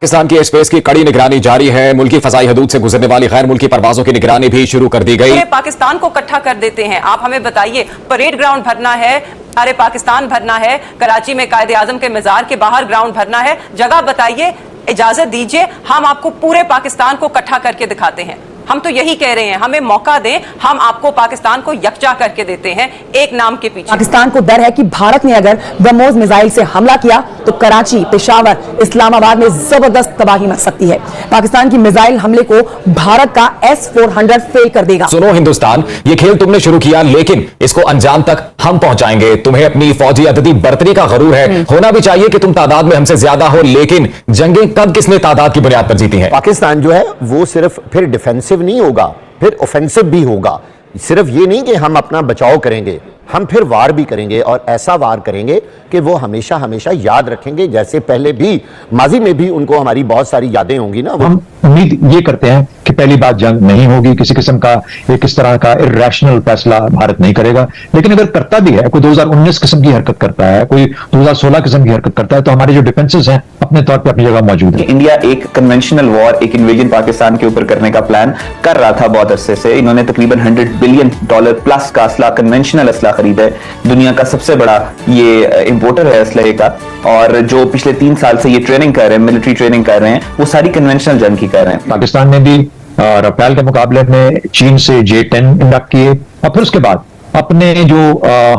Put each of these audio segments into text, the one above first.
पाकिस्तान की स्पेस की कड़ी निगरानी जारी है। मुल्की फजाई हदूद से गुजरने वाली गैर मुल्की परवाजों की निगरानी भी शुरू कर दी गई। पाकिस्तान को इकट्ठा कर देते हैं। आप हमें बताइए, परेड ग्राउंड भरना है, सारे पाकिस्तान भरना है, कराची में कायदे आजम के मजार के बाहर ग्राउंड भरना है, जगह बताइए, इजाजत दीजिए, हम आपको पूरे पाकिस्तान को इकट्ठा करके दिखाते हैं। हम तो यही कह रहे हैं, हमें मौका दें, हम आपको पाकिस्तान को यकजा करके देते हैं एक नाम के पीछे। पाकिस्तान को डर है कि भारत ने अगर ब्रह्मोस मिसाइल से हमला किया तो कराची, पेशावर, इस्लामाबाद में जबरदस्त तबाही मच सकती है। पाकिस्तान की मिसाइल हमले को भारत का S-400 फेल कर देगा। सुनो हिंदुस्तान, ये खेल तुमने शुरू किया, लेकिन इसको अंजाम तक हम पहुंचाएंगे। तुम्हें अपनी फौजी अददी बर्तरी का गरूर है, होना भी चाहिए कि तुम तादाद में हमसे ज्यादा हो, लेकिन जंगें कब किसने तादाद की बुनियाद पर जीती हैं? पाकिस्तान जो है वो सिर्फ फिर डिफेंसिव नहीं होगा, फिर ऑफेंसिव भी होगा। सिर्फ ये नहीं कि हम अपना बचाव करेंगे, हम फिर वार भी करेंगे, और ऐसा वार करेंगे कि वो हमेशा हमेशा याद रखेंगे, जैसे पहले भी माजी में भी उनको हमारी बहुत सारी यादें होंगी ना। हम उम्मीद ये करते हैं कि पहली बात जंग नहीं होगी, किसी किस्म का एक इस तरह का इर्रेशनल फैसला भारत नहीं करेगा। लेकिन अगर करता भी है, कोई 2019 किस्म की हरकत करता है, कोई 2016 किस्म की हरकत करता है, तो हमारे जो डिफेंसेस हैं अपने तौर पे अपनी जगह मौजूद है। इंडिया एक कन्वेंशनल वॉर, एक इन्वेजन पाकिस्तान के ऊपर करने का प्लान कर रहा था बहुत अरसे से। इन्होंने तकरीबन $100 बिलियन प्लस का असला, कन्वेंशनल असला खरीदा है। दुनिया का सबसे बड़ा ये इंपोर्टर है असलहे का, और जो पिछले 3 साल से ये ट्रेनिंग कर रहे हैं, मिलिट्री ट्रेनिंग कर रहे हैं, वो सारी कन्वेंशनल जंग की कर रहे हैं। पाकिस्तान ने भी रफेल के मुकाबले में चीन से J-10 इंडक्ट किए, और फिर उसके बाद अपने जो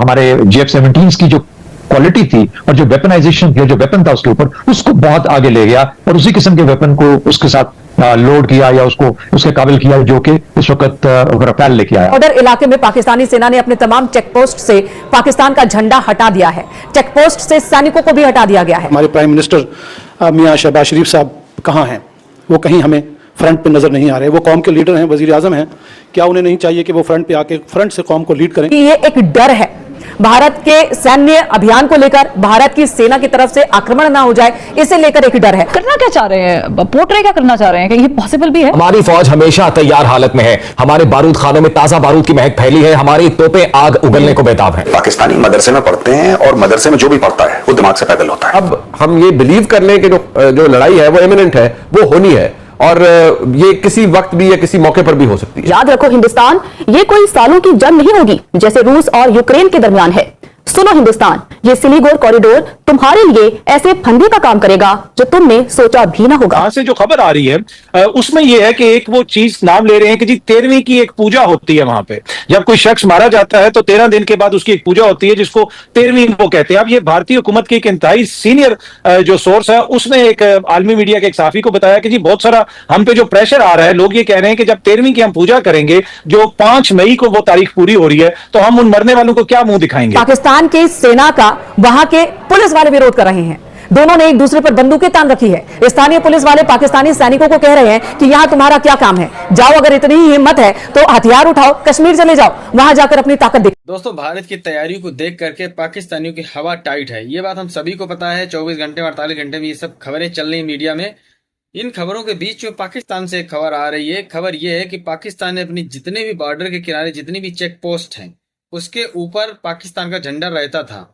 हमारे JF-17 की जो क्वालिटी थी और जो वेपनाइजेशन थी, जो वेपन था उसके ऊपर, उसको बहुत आगे ले गया, और उसी किस्म के वेपन को उसके साथ लोड किया या उसको उसके काबिल किया जो कि इस वक्त रफेल लेके आया। बॉर्डर इलाके में पाकिस्तानी सेना ने अपने तमाम चेकपोस्ट से पाकिस्तान का झंडा हटा दिया है। चेकपोस्ट से सैनिकों को भी हटा दिया गया है। हमारे प्राइम मिनिस्टर मियां शहबाज शरीफ साहब कहाँ हैं? वो कहीं हमें फ्रंट पे नजर नहीं आ रहे। वो कौम के लीडर हैं, वजीर आजम हैं, क्या उन्हें नहीं चाहिए कि वो फ्रंट पे आके फ्रंट से कौम को लीड करें? ये एक डर है भारत के सैन्य अभियान को लेकर, भारत की सेना की तरफ से आक्रमण ना हो जाए, इसे लेकर एक डर है। करना क्या चाह रहे हैं, पोर्ट्रे क्या करना चाह रहे हैं, कि ये पॉसिबल भी है? हमारी फौज हमेशा तैयार हालत में है। हमारे बारूद खानों में ताजा बारूद की महक फैली है, हमारी तोपें आग उगलने को बेताब है। पाकिस्तानी मदरसे में पढ़ते हैं, और मदरसे में जो भी पढ़ता है वो दिमाग से पैदल होता है। अब हम ये बिलीव कर लें कि जो लड़ाई है वो इमिनेंट है, वो होनी है, और ये किसी वक्त भी या किसी मौके पर भी हो सकती है। याद रखो हिंदुस्तान, ये कोई सालों की जंग नहीं होगी जैसे रूस और यूक्रेन के दरमियान है। सुनो हिंदुस्तान, ये सिलीगुड़ कॉरिडोर तुम्हारे लिए ऐसे फंदे का काम करेगा जो तुमने सोचा भी ना होगा। यहाँ से जो खबर आ रही है उसमें ये है कि एक वो चीज नाम ले रहे हैं कि जी 13वीं की एक पूजा होती है वहां पे। जब कोई शख्स मारा जाता है तो 13 दिन के बाद उसकी एक पूजा होती है जिसको 13वीं वो कहते हैं। अब ये भारतीय हुकूमत की एक इंतहाई सीनियर जो सोर्स है उसने एक आलमी मीडिया के एक साफी को बताया कि जी बहुत सारा हम पे जो प्रेशर आ रहा है, लोग ये कह रहे हैं कि जब 13वीं की हम पूजा करेंगे, जो 5 मई को वो तारीख पूरी हो रही है, तो हम उन मरने वालों को क्या मुंह दिखाएंगे? पाकिस्तान के सेना का वहां के पुलिस वाले विरोध कर रहे हैं। दोनों ने एक दूसरे पर बंदूकें तान रखी है। स्थानीय पुलिस वाले पाकिस्तानी सैनिकों को कह रहे हैं कि यहां तुम्हारा क्या काम है, जाओ, अगर इतनी ही हिम्मत है तो हथियार उठाओ, कश्मीर चले जाओ, वहां जाकर अपनी ताकत दिखाओ। दोस्तों, भारत की तैयारियों को देख करके पाकिस्तानियों की हवा टाइट है, ये बात हम सभी को पता है। 24 घंटे 48 घंटे में ये सब खबरें चल रही मीडिया में। इन खबरों के बीच में पाकिस्तान से एक खबर आ रही है। खबर यह है कि पाकिस्तान ने अपनी जितने भी बॉर्डर के किनारे जितनी भी चेक पोस्ट हैं, उसके ऊपर पाकिस्तान का झंडा रहता था।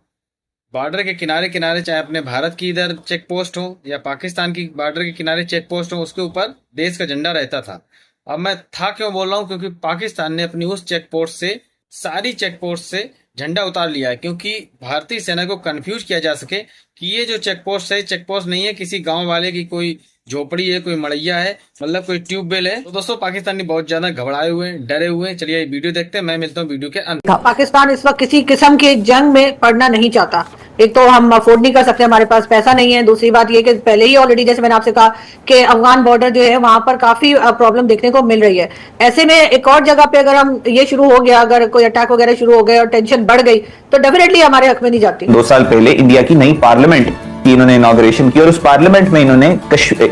बॉर्डर के किनारे किनारे, चाहे अपने भारत की इधर चेक पोस्ट हो या पाकिस्तान की बॉर्डर के किनारे चेक पोस्ट हो, उसके ऊपर देश का झंडा रहता था। अब मैं क्यों बोल रहा हूँ, क्योंकि पाकिस्तान ने अपनी उस चेक पोस्ट से, सारी चेक पोस्ट से झंडा उतार लिया है, क्योंकि भारतीय सेना को कंफ्यूज किया जा सके कि ये जो चेक पोस्ट है, चेक पोस्ट नहीं है किसी गांव वाले की, कोई झोपड़ी है, कोई मड़ैया है, मतलब कोई ट्यूबवेल है। तो दोस्तों, पाकिस्तानी बहुत ज्यादा घबराए हुए हैं, डरे हुए हैं। चलिए वीडियो देखते हैं, मैं मिलता हूँ वीडियो के अंत। पाकिस्तान इस वक्त किसी किस्म की जंग में पड़ना नहीं चाहता। एक तो हम अफोर्ड नहीं कर सकते, हमारे पास पैसा नहीं है। दूसरी बात ये कि पहले ही ऑलरेडी, जैसे मैंने आपसे कहा, कि अफगान बॉर्डर जो है वहां पर काफी प्रॉब्लम देखने को मिल रही है। ऐसे में एक और जगह पे अगर हम ये शुरू हो गया, अगर कोई अटैक वगैरह शुरू हो गया और टेंशन बढ़ गई, तो डेफिनेटली हमारे हक में नहीं जाती। 2 साल पहले इंडिया की नई पार्लियामेंट की इन्होंने इनॉग्रेशन की, और उस पार्लियामेंट में इन्होंने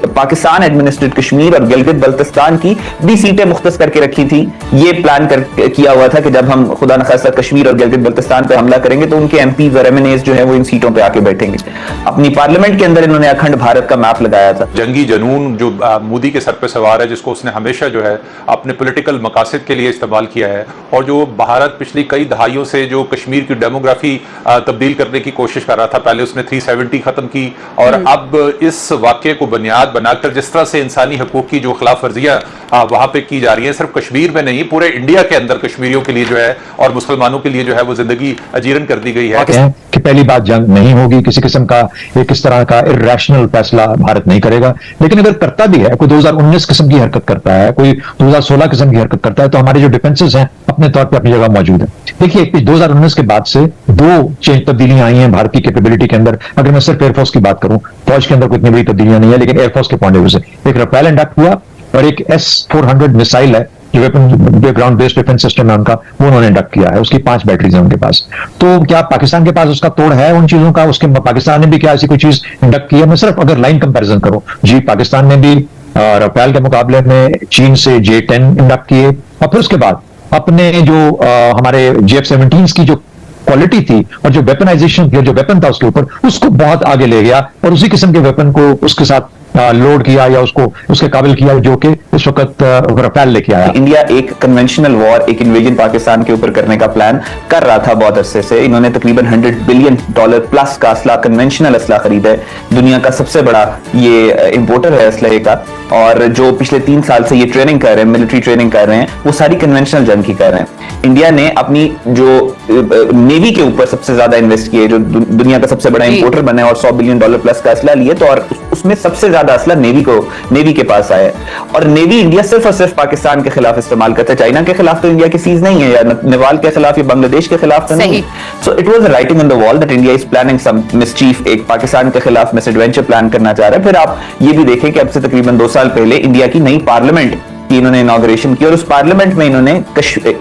पाकिस्तान एडमिनिस्ट्रेटेड कश्मीर और गिलगित बल्तिस्तान की भी सीटें मुख्तस करके रखी थी। ये प्लान किया हुआ था कि जब हम खुदा न खास्ता कश्मीर और गिलगित बल्तिस्तान पे हमला करेंगे तो उनके एमपीज और एमएनएस जो है वो इन सीटों पे आके बैठेंगे। अपनी पार्लियामेंट के अंदर इन्होंने अखंड भारत का मैप लगाया था। जंगी जनून जो मोदी के सर पे सवार है, जिसको उसने हमेशा जो है अपने पॉलिटिकल मकासद के लिए इस्तेमाल किया है, और जो भारत पिछली कई दहाइयों से जो कश्मीर की डेमोग्राफी तब्दील करने की कोशिश कर रहा था, पहले उसने 370 खत्म खत्म की और अब इस वाक्य को बुनियाद बनाकर जिस तरह से इंसानी हकूक की जो खिलाफ वर्जियां वहां पे की जा रही है, सिर्फ कश्मीर में नहीं पूरे इंडिया के अंदर कश्मीरियों के लिए जो है और मुसलमानों के लिए जो है वो जिंदगी अजीरन कर दी गई है कि पहली बात जंग नहीं होगी, किसी किस्म का एक इस तरह का इर्रेशनल फैसला भारत नहीं करेगा। लेकिन अगर करता भी है, कोई 2019 किस्म की हरकत करता है, कोई 2016 किस्म की हरकत करता है, तो हमारे जो डिफेंसेस हैं अपने तौर पे अपनी जगह मौजूद है। देखिए 2019 के बाद से 2 तब्दीलियां आई हैं भारत की कैपेबिलिटी के अंदर। अगर मैं सिर्फ एयरफोर्स की बात करूं, फौज के अंदर कोई इतनी बड़ी तब्दीलियां नहीं है, लेकिन एयरफोर्स के पॉइंट ऑफ व्यू से एक रफेल इंडक्ट हुआ और एक S-400 मिसाइल है जो ग्राउंड बेस्ड डिफेंस सिस्टम है उनका, वो उन्होंने इंडक्ट किया है। उसकी 5 बैटरीज हैं उनके पास। तो क्या पाकिस्तान के पास उसका तोड़ है उन चीजों का? उसके पाकिस्तान ने भी क्या ऐसी कोई चीज इंडक्ट की है? मैं सिर्फ अगर लाइन कंपैरिजन करूं, जी पाकिस्तान ने भी रफेल के मुकाबले में चीन से J-10 इंडक्ट किए और फिर उसके बाद अपने जो हमारे JF-17 की जो क्वालिटी थी और जो वेपनाइजेशन थी, जो वेपन था उसके ऊपर, उसको बहुत आगे ले गया और उसी किस्म के वेपन को उसके साथ लोड किया या उसको उसके काबिल किया जो कि उस वक्त रफेल लेके आया। इंडिया एक कन्वेंशनल वॉर, एक इन्वेजन पाकिस्तान के ऊपर करने का प्लान कर रहा था बहुत अरसे से। इन्होंने तकरीबन $100 बिलियन प्लस का असला, कन्वेंशनल असला खरीदा है। दुनिया का सबसे बड़ा ये इंपोर्टर है असले का, और जो पिछले 3 साल से ये ट्रेनिंग कर रहे हैं, मिलिट्री ट्रेनिंग कर रहे हैं, वो सारी कन्वेंशनल जंग की कर रहे हैं। इंडिया ने अपनी जो नेवी के ऊपर सबसे ज्यादा इन्वेस्ट किए, जो दुनिया का सबसे बड़ा इंपोर्टर बने और $100 बिलियन प्लस का असला लिए, तो और उसमें सबसे ज्यादा असला नेवी के पास आया है। और नेवी इंडिया सिर्फ और सिर्फ पाकिस्तान के खिलाफ इस्तेमाल करता है। चाइना के खिलाफ तो इंडिया की सीज नहीं है, या नेपाल के खिलाफ या बांग्लादेश के खिलाफ तो नहीं। So it was writing on the wall that India is planning some mischief, एक पाकिस्तान के खिलाफ मिसएडवेंचर प्लान करना चाह रहा है। फिर आप ये भी देखें कि अब से तकरीबन 2 साल पहले इंडिया की नई पार्लियामेंट की इन्होंने इनॉग्रेशन की और उस पार्लियामेंट में इन्होंने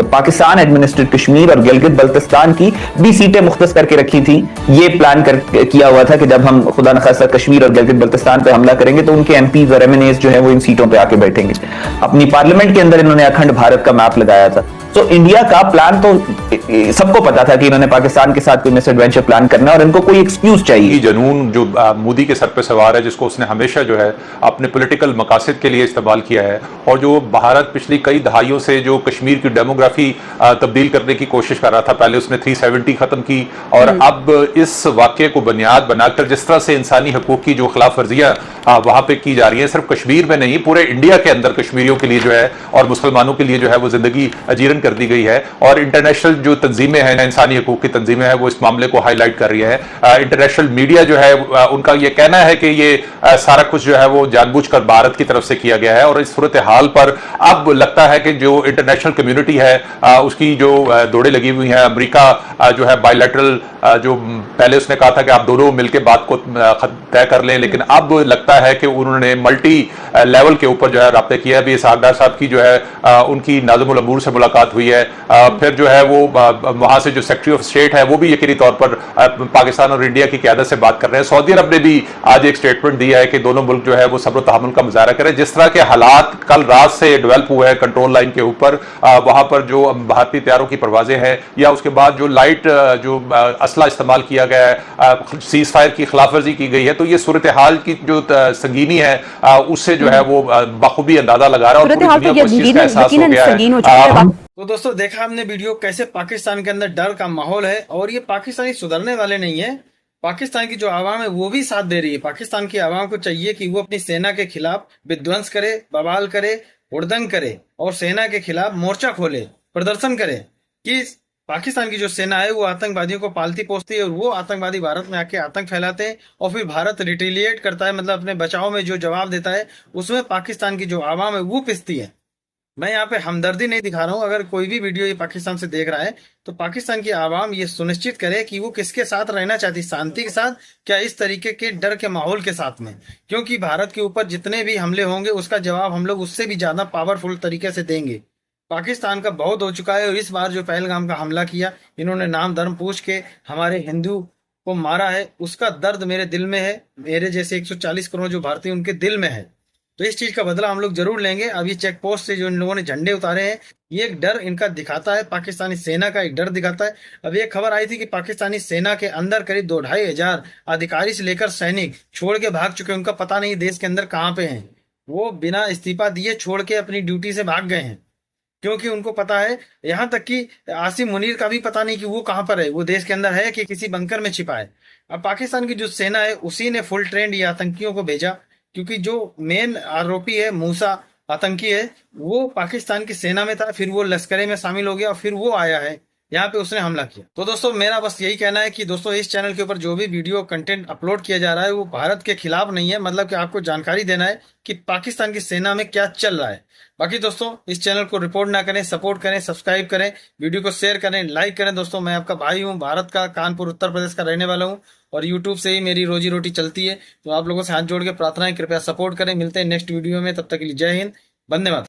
पाकिस्तान एडमिनिस्ट्रेटेड कश्मीर और गिलगित बल्तिस्तान की 20 सीटें मुख्तस करके रखी थी। ये प्लान किया हुआ था कि जब हम खुदा न खास्ता कश्मीर और गिलगित बल्तिस्तान पे हमला करेंगे तो उनके MPs और MNAs जो है वो इन सीटों पे आके बैठेंगे। अपनी पार्लियामेंट के अंदर इन्होंने अखंड भारत का मैप लगाया था। तो इंडिया का प्लान तो सबको पता था कि इन्होंने पाकिस्तान के साथ कोई मिसएडवेंचर प्लान करना है और इनको कोई एक्सक्यूज चाहिए। जनून जो मोदी के सर पे सवार है, जिसको उसने हमेशा जो है अपने पॉलिटिकल मकासद के लिए इस्तेमाल किया है, और जो भारत पिछली कई दहाइयों से जो कश्मीर की डेमोग्राफी तब्दील करने की कोशिश कर रहा था, पहले उसने 370 खत्म की और अब इस वाक्य को बुनियाद बनाकर जिस तरह से इंसानी हकूक की जो खिलाफ वर्जियां वहां पे की जा रही है, सिर्फ कश्मीर में नहीं पूरे इंडिया के अंदर कश्मीरियों के लिए जो है और मुसलमानों के लिए जो है वो जिंदगी अजीरन कर दी गई है। और इंटरनेशनल जो तंजीमें हैं, इंसानी हकूक की तंजीमें हैं, वो इस मामले को हाईलाइट कर रही है। इंटरनेशनल मीडिया जो है उनका ये कहना है कि ये सारा कुछ जो है वो जानबूझकर भारत की तरफ से किया गया है। और इस सूरत हाल पर अब लगता है कि जो इंटरनेशनल कम्युनिटी है उसकी जो दौड़े लगी हुई हैं। अमेरिका जो है बायलैटरल, जो पहले उसने कहा था कि आप दोनों मिलकर बात को तय कर लें, लेकिन अब लगता है कि उन्होंने मल्टी लेवल के ऊपर जो है राब्ते किया है। अभी इसहाकडार साहब की जो है उनकी नाज़िमुल अमूर से मुलाकात हुई है। फिर जो है वो वहां से जो सेक्रेटरी ऑफ स्टेट है वो भी यकीनी तौर पर पाकिस्तान और इंडिया की क़यादत से बात कर रहे हैं। सऊदी अरब ने भी आज एक स्टेटमेंट दिया है कि दोनों मुल्क जो है वो सब्र तहम्मुल का मुजाहरा करें। जिस तरह के हालात कल रात से डेवलप हुए हैं कंट्रोल लाइन के ऊपर, वहां पर जो भारतीय तैयारों की परवाजें हैं या उसके बाद जो लाइट जो असला इस्तेमाल किया गया है, सीज फायर की खिलाफवर्जी की गई है, तो ये सूरत हाल की जो संगीनी है उससे जो है वो बखूबी अंदाजा लगा रहा है और पूरी दुनिया को इस चीज का एहसास हो गया है। तो दोस्तों देखा हमने वीडियो कैसे पाकिस्तान के अंदर डर का माहौल है, और ये पाकिस्तानी सुधरने वाले नहीं है। पाकिस्तान की जो आवाम है वो भी साथ दे रही है। पाकिस्तान की आवाम को चाहिए कि वो अपनी सेना के खिलाफ विध्वंस करे, बवाल करे, हुड़दंग करे और सेना के खिलाफ मोर्चा खोले, प्रदर्शन करे कि पाकिस्तान की जो सेना है वो आतंकवादियों को पालती पोसती है और वो आतंकवादी भारत में आके आतंक फैलाते हैं और फिर भारत रिटेलिएट करता है, मतलब अपने बचाव में जो जवाब देता है उसमें पाकिस्तान की जो आवाम है वो पिसती है। मैं यहाँ पे हमदर्दी नहीं दिखा रहा हूँ। अगर कोई भी वीडियो ये पाकिस्तान से देख रहा है तो पाकिस्तान की आवाम ये सुनिश्चित करे कि वो किसके साथ रहना चाहती, शांति के साथ, क्या इस तरीके के डर के माहौल के साथ में, क्योंकि भारत के ऊपर जितने भी हमले होंगे उसका जवाब हम लोग उससे भी ज्यादा पावरफुल तरीके से देंगे। पाकिस्तान का बहुत हो चुका है और इस बार जो पहलगाम का हमला किया, इन्होंने नाम धर्म पूछ के हमारे हिंदू को मारा है, उसका दर्द मेरे दिल में है। मेरे जैसे 140 करोड़ जो भारतीय उनके दिल में है, तो इस चीज का बदला हम लोग जरूर लेंगे। अभी चेक पोस्ट से जो इन लोगों ने झंडे उतारे हैं, ये एक डर इनका दिखाता है, पाकिस्तानी सेना का एक डर दिखाता है। अब एक खबर आई थी कि पाकिस्तानी सेना के अंदर करीब 2-2.5 हजार अधिकारी से लेकर सैनिक छोड़ के भाग चुके हैं। उनका पता नहीं देश के अंदर कहाँ पे हैं। वो बिना इस्तीफा दिए छोड़ के अपनी ड्यूटी से भाग गए हैं, क्योंकि उनको पता है, यहाँ तक कि आसिम मुनीर का भी पता नहीं कि वो कहाँ पर है, वो देश के अंदर है कि किसी बंकर में छिपा है। अब पाकिस्तान की जो सेना है उसी ने फुल ट्रेंड ये आतंकियों को भेजा, क्योंकि जो मेन आरोपी है मूसा आतंकी है वो पाकिस्तान की सेना में था, फिर वो लश्करे में शामिल हो गया और फिर वो आया है यहाँ पे उसने हमला किया। तो दोस्तों मेरा बस यही कहना है कि दोस्तों इस चैनल के ऊपर जो भी वीडियो कंटेंट अपलोड किया जा रहा है वो भारत के खिलाफ नहीं है, मतलब कि आपको जानकारी देना है कि पाकिस्तान की सेना में क्या चल रहा है। बाकी दोस्तों इस चैनल को रिपोर्ट ना करें, सपोर्ट करें, सब्सक्राइब करें, वीडियो को शेयर करें, लाइक करें। दोस्तों मैं आपका भाई हूँ, भारत का, कानपुर उत्तर प्रदेश का रहने वाला हूँ और यूट्यूब से ही मेरी रोजी रोटी चलती है। तो आप लोगों से हाथ जोड़ के प्रार्थना है, कृपया सपोर्ट करें। मिलते हैं नेक्स्ट वीडियो में, तब तक के लिए जय हिंद, वंदे मातरम।